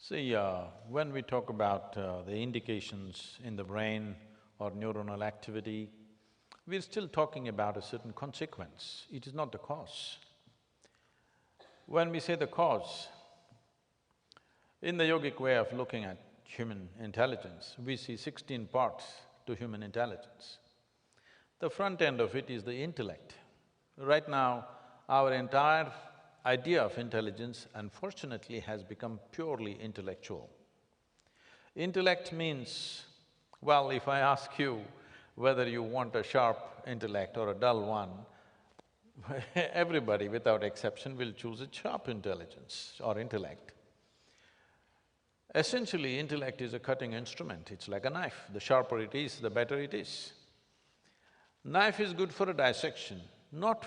See, when we talk about the indications in the brain or neuronal activity, we're still talking about a certain consequence, it is not the cause. When we say the cause, in the yogic way of looking at human intelligence, we see 16 parts to human intelligence. The front end of it is the intellect. Right now, our entire idea of intelligence, unfortunately, has become purely intellectual. Intellect means, well, if I ask you whether you want a sharp intellect or a dull one, everybody without exception will choose a sharp intelligence or intellect. Essentially, intellect is a cutting instrument, it's like a knife. The sharper it is, the better it is. Knife is good for a dissection, not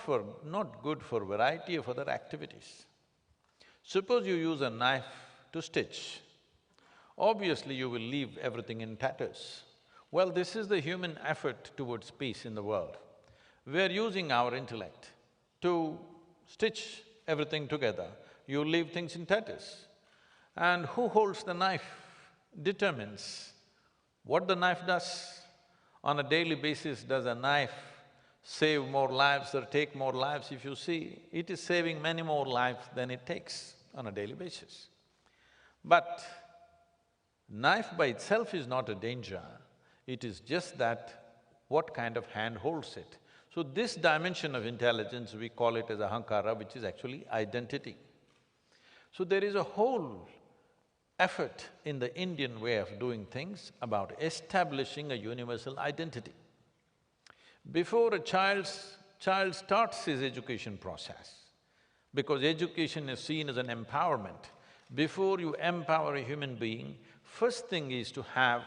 good for variety of other activities. Suppose you use a knife to stitch, obviously you will leave everything in tatters. Well, this is the human effort towards peace in the world. We're using our intellect to stitch everything together, you leave things in tatters. And who holds the knife determines what the knife does. On a daily basis, does a knife save more lives or take more lives? If you see, it is saving many more lives than it takes on a daily basis. But knife by itself is not a danger, it is just that what kind of hand holds it. So this dimension of intelligence, we call it as ahankara, which is actually identity. So there is a whole effort in the Indian way of doing things about establishing a universal identity. Before a child starts his education process, because education is seen as an empowerment, before you empower a human being, first thing is to have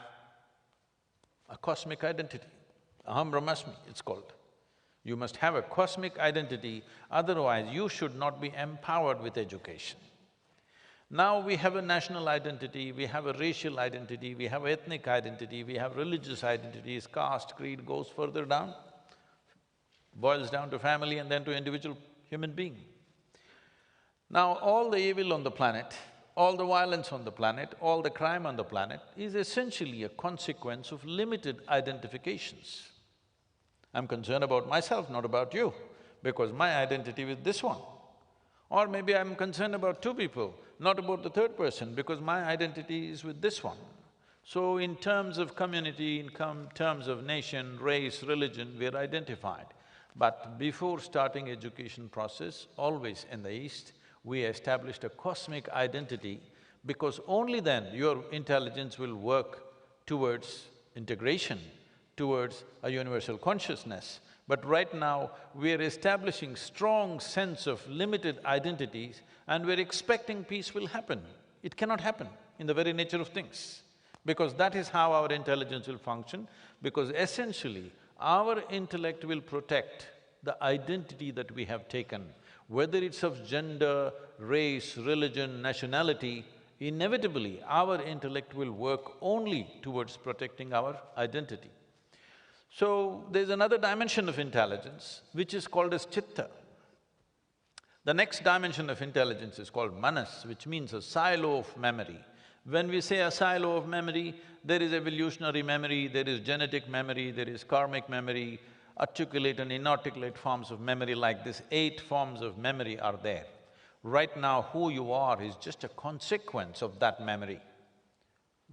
a cosmic identity. Aham Brahmasmi, it's called. You must have a cosmic identity, otherwise you should not be empowered with education. Now we have a national identity, we have a racial identity, we have ethnic identity, we have religious identities, caste, creed goes further down, boils down to family and then to individual human being. Now all the evil on the planet, all the violence on the planet, all the crime on the planet is essentially a consequence of limited identifications. I'm concerned about myself, not about you, because my identity is this one. Or maybe I'm concerned about two people, not about the third person, because my identity is with this one. So in terms of community, in terms of nation, race, religion, we're identified. But before starting education process, always in the East, we established a cosmic identity, because only then your intelligence will work towards integration, towards a universal consciousness. But right now, we're establishing strong sense of limited identities and we're expecting peace will happen. It cannot happen in the very nature of things, because that is how our intelligence will function, because essentially, our intellect will protect the identity that we have taken, whether it's of gender, race, religion, nationality, inevitably our intellect will work only towards protecting our identity. So, there's another dimension of intelligence which is called as chitta. The next dimension of intelligence is called manas, which means a silo of memory. When we say a silo of memory, there is evolutionary memory, there is genetic memory, there is karmic memory, articulate and inarticulate forms of memory. Like this, 8 forms of memory are there. Right now, who you are is just a consequence of that memory.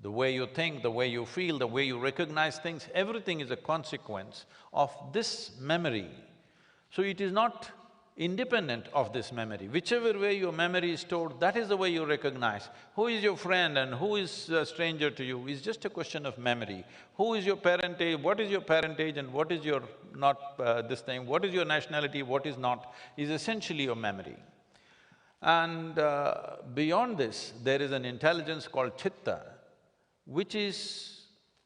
The way you think, the way you feel, the way you recognize things, everything is a consequence of this memory. So it is not independent of this memory. Whichever way your memory is stored, that is the way you recognize. Who is your friend and who is a stranger to you is just a question of memory. Who is your parentage, what is your parentage and what is your this thing, what is your nationality, what is not, is essentially your memory. And beyond this, there is an intelligence called chitta, which is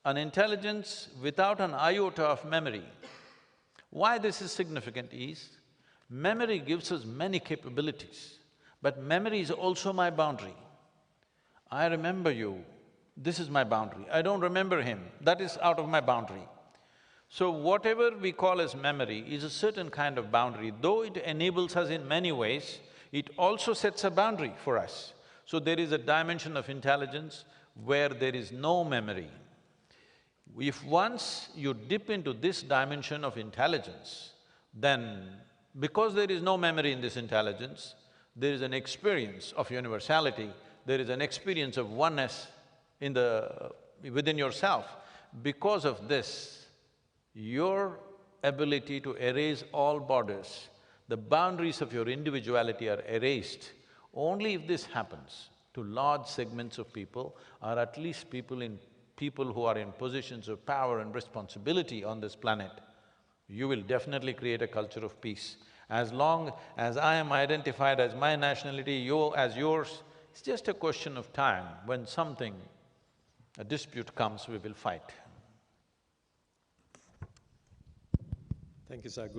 an intelligence without an iota of memory. Why this is significant is, memory gives us many capabilities, but memory is also my boundary. I remember you, this is my boundary. I don't remember him, that is out of my boundary. So whatever we call as memory is a certain kind of boundary. Though it enables us in many ways, it also sets a boundary for us. So there is a dimension of intelligence where there is no memory. If once you dip into this dimension of intelligence, then because there is no memory in this intelligence, there is an experience of universality, there is an experience of oneness within yourself. Because of this, your ability to erase all borders, the boundaries of your individuality are erased. Only if this happens to large segments of people, or at least people who are in positions of power and responsibility on this planet, you will definitely create a culture of peace. As long as I am identified as my nationality, you as yours, it's just a question of time. When a dispute comes, we will fight. Thank you, Sadhguru.